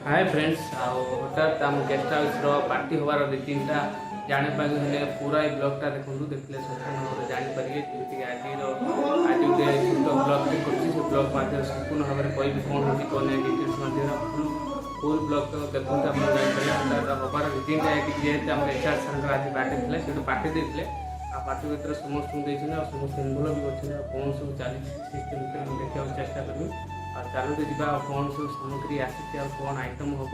Hi friends हठात आम guest house party हबार दी तीन टा जापारे हेल्ले पूरा ये ब्लगटा देखूँ देखते सचन जापरिए जमीक आज गोटे छोट ब्लगटे कर ब्लग मध्य संपूर्ण भाव में कह कौन हो कौन नहीं डिटेल्स फुल ब्लग तो देखते हटात हबार दी तीन टा जेहतु आम एचआर सर आज पार्टी थे से पार्टी देते पार्टी भितर समस्त समस्त इनवल्व भी अच्छे कौन सब चली देखा चेष्टा करी चलते जा कौन सब सामग्री आसी कौन आइटम हम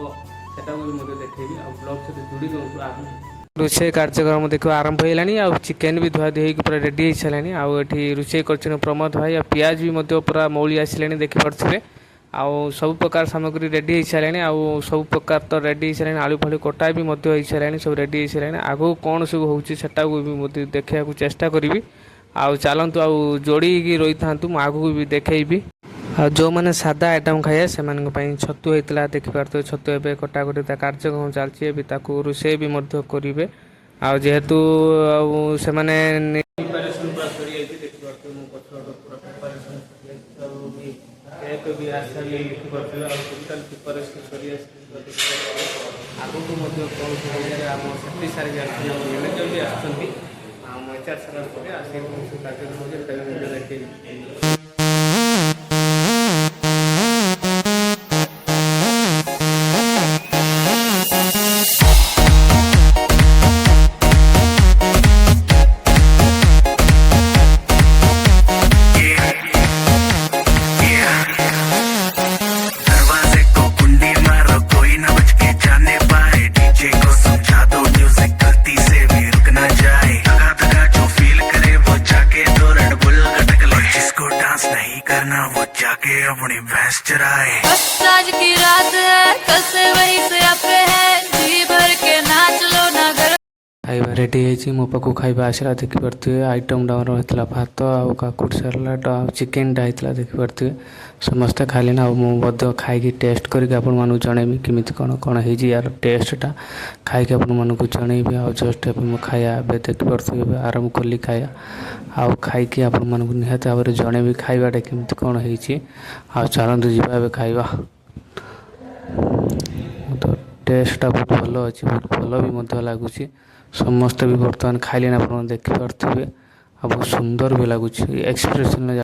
सेटा भी देखेबी ब्लग सहित जोड़ी दिखाँ आगे रोषे कार्यक्रम देखो आरंभ हो चिकेन भी धुआधुई पूरा रेडी हो सारे आठी रोषे कर प्रमोद भाई आ पियाज भी पूरा मौली आसिले देखिपे आउ सब प्रकार सामग्री रेडी हो सारे आउ सब प्रकार तो रेडी हो सारे आलू फालू कटा भी हो सारे सब रेडी हो सारे आगू कौन सब होटा भी देखा चेष्टा करी आउ चलतु आउ जोड़ी रही था आगू भी देखी जो मैंने सादा आइटम खाए से छतु होता देखिपे छतु ए कटाकटी कार्यक्रम चलती रोषे भी करेंगे जेहेतु से आगू कौन सारी मैनेजर भी आचार सारा कार्यक्रम वो जाके अपनी भैंस चराए। आज की रात है कल से वही से आपे है जी भर के नाच लो ना घर खाଇବା रेडी ହେଇଛି ମୋ ପାଖକୁ ଖାଇବା ଆସିଲା ଦେଖିପାରୁଥିବେ ଆଇଟମ୍ଟା ଆମର ହେଇଥିଲା ଭାତ ଆଉ କାକୁଡ଼ି ସାଲାଡ଼ ଆଉ ଚିକେନ୍ଟା ହେଇଥିଲା ଦେଖିପାରୁଥିବେ ସମସ୍ତେ ଖାଇଲେଣି ଆଉ ମୁଁ ମଧ୍ୟ ଖାଇକି ଟେଷ୍ଟ କରିକି ଆପଣମାନଙ୍କୁ ଜଣେଇବି କେମିତି କ'ଣ କ'ଣ ହେଇଛି ୟାର ଟେଷ୍ଟଟା ଖାଇକି ଆପଣମାନଙ୍କୁ ଜଣେଇବି ଆଉ ଜଷ୍ଟ ଏବେ ମୁଁ ଖାଇବା ଏବେ ଦେଖିପାରୁଥିବେ ଏବେ ଆରମ୍ଭ କଲି ଖାଇବା ଆଉ ଖାଇକି ଆପଣମାନଙ୍କୁ ନିହାତି ଭାବରେ ଜଣେଇବି ଖାଇବାଟା କେମିତି କ'ଣ ହେଇଛି ଆଉ ଚାଲନ୍ତୁ ଯିବା ଏବେ ଖାଇବା ତ ଟେଷ୍ଟଟା ବହୁତ ଭଲ ଅଛି ବହୁତ ଭଲ ବି ମଧ୍ୟ ଲାଗୁଛି ସମସ୍ତେ ବି ବର୍ତ୍ତମାନ ଖାଇଲେଣି ଆପଣ ଦେଖିପାରୁଥିବେ ଆଉ ବହୁତ ସୁନ୍ଦର ବି ଲାଗୁଛି ଏକ୍ସପ୍ରେସନ୍